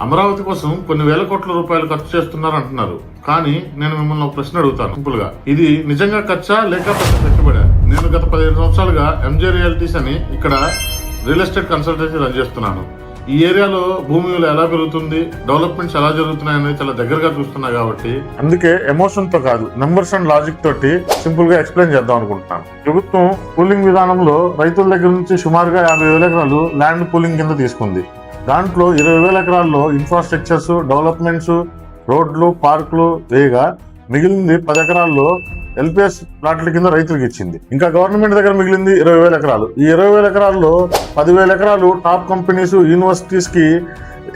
అమరావతి కోసం కొన్ని వేల కోట్ల రూపాయలు ఖర్చు చేస్తున్నారు అంటున్నారు. కానీ నేను మిమ్మల్ని ఒక ప్రశ్న అడుగుతాను సింపుల్ గా, ఇది నిజంగా ఖర్చా లేక పెద్ద పెట్టుబడా? నేను గత 15 సంవత్సరాలుగా ఎంజే రియాలిటీస్ అని ఇక్కడ రియల్ ఎస్టేట్ కన్సల్టెన్సీ రన్ చేస్తున్నాను. ఈ ఏరియాలో భూమి విలువ ఎలా పెరుగుతుంది, డెవలప్మెంట్స్ ఎలా జరుగుతున్నాయని చాలా దగ్గరగా చూస్తున్నా కాబట్టి అందుకే ఎమోషన్ తో కాదు, నంబర్స్ అండ్ లాజిక్ తోటి సింపుల్ గా ఎక్స్ప్లెయిన్ చేద్దాం అనుకుంటున్నాను. ప్రభుత్వం పూలింగ్ విధానంలో రైతుల దగ్గర నుంచి సుమారుగా 50,000 ఎకరాలు ల్యాండ్ పూలింగ్ కింద తీసుకుంది. దాంట్లో 20,000 ఎకరాల్లో ఇన్ఫ్రాస్ట్రక్చర్స్, డెవలప్మెంట్స్, రోడ్లు, పార్కులు వేయగా మిగిలింది 10 ఎకరాల్లో ఎల్పిఎస్ ప్లాట్ల కింద రైతులకు ఇచ్చింది. ఇంకా గవర్నమెంట్ దగ్గర మిగిలింది 20,000 ఎకరాలు. ఈ 20,000 ఎకరాల్లో 10,000 ఎకరాలు టాప్ కంపెనీస్, యూనివర్సిటీస్ కి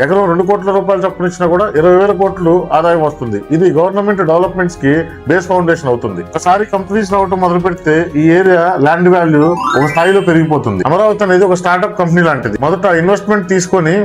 ఎకరం 2 కోట్ల రూపాయలు చొప్పున ఇచ్చినా కూడా 20,000 కోట్లు ఆదాయం వస్తుంది. ఇది గవర్నమెంట్ డెవలప్మెంట్స్ కి బేస్ ఫౌండేషన్ అవుతుంది. ఒకసారి కంపెనీస్ రావడం మొదలు పెడితే ఈ ఏరియా ల్యాండ్ వాల్యూ ఒక స్థాయిలో పెరిగిపోతుంది. అమరావతి అనేది ఒక స్టార్ట్అప్ కంపెనీ లాంటిది. మొదట ఇన్వెస్ట్మెంట్ తీసుకొని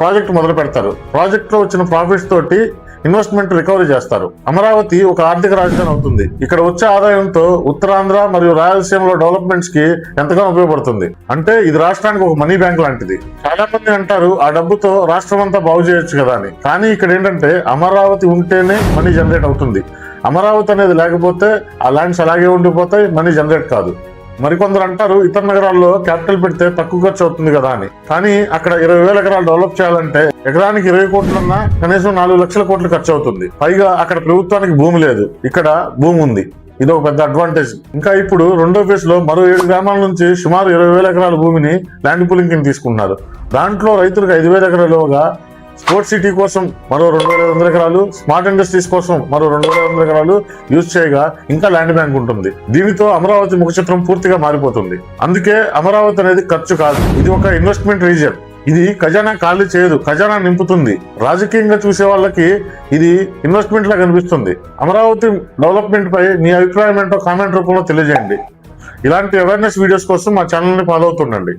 ప్రాజెక్ట్ మొదలు పెడతారు. ప్రాజెక్ట్ లో వచ్చిన ప్రాఫిట్స్ తోటి ఇన్వెస్ట్మెంట్ రికవరీ చేస్తారు. అమరావతి ఒక ఆర్థిక రాజధాని అవుతుంది. ఇక్కడ వచ్చే ఆదాయంతో ఉత్తరాంధ్ర మరియు రాయలసీమలో డెవలప్మెంట్స్ కి ఎంతగానో ఉపయోగపడుతుంది. అంటే ఇది రాష్ట్రానికి ఒక మనీ బ్యాంక్ లాంటిది. చాలా మంది అంటారు ఆ డబ్బుతో రాష్ట్రం అంతా బాగు చేయొచ్చు కదా అని. కానీ ఇక్కడ ఏంటంటే అమరావతి ఉంటేనే మనీ జనరేట్ అవుతుంది. అమరావతి అనేది లేకపోతే ఆ ల్యాండ్స్ అలాగే ఉండిపోతాయి, మనీ జనరేట్ కాదు. మరికొందరు అంటారు ఇతర నగరాల్లో క్యాపిటల్ పెడితే తక్కువ ఖర్చు అవుతుంది కదా అని. కానీ అక్కడ 20,000 ఎకరాలు డెవలప్ చేయాలంటే ఎకరానికి 20 కోట్లన్నా కనీసం 4 లక్షల కోట్లు ఖర్చు అవుతుంది. పైగా అక్కడ ప్రభుత్వానికి భూమి లేదు, ఇక్కడ భూమి ఉంది. ఇది ఒక పెద్ద అడ్వాంటేజ్. ఇంకా ఇప్పుడు రెండో ఫేజ్ లో మరో 7 గ్రామాల నుంచి సుమారు 20,000 ఎకరాల భూమిని ల్యాండ్ పూలింగ్ కింద తీసుకున్నారు. దాంట్లో రైతులకు 5,000 ఎకరాలుగా, స్పోర్ట్స్ సిటీ కోసం మరో 2,500 ఎకరాలు, స్మార్ట్ ఇండస్ట్రీస్ కోసం మరో 2,500 ఎకరాలు యూజ్ చేయగా ఇంకా ల్యాండ్ బ్యాంక్ ఉంటుంది. దీనితో అమరావతి ముఖ చిత్రం పూర్తిగా మారిపోతుంది. అందుకే అమరావతి అనేది ఖర్చు కాదు, ఇది ఒక ఇన్వెస్ట్మెంట్ రీజియన్. ఇది ఖజానా ఖాళీ చేయదు, ఖజానా నింపుతుంది. రాజకీయంగా చూసే వాళ్ళకి ఇది ఇన్వెస్ట్మెంట్ లా కనిపిస్తుంది. అమరావతి డెవలప్మెంట్ పై మీ అభిప్రాయం ఏంటో కామెంట్ రూపంలో తెలియజేయండి. ఇలాంటి అవేర్నెస్ వీడియోస్ కోసం మా ఛానల్ ని ఫాలో అవుతుండండి.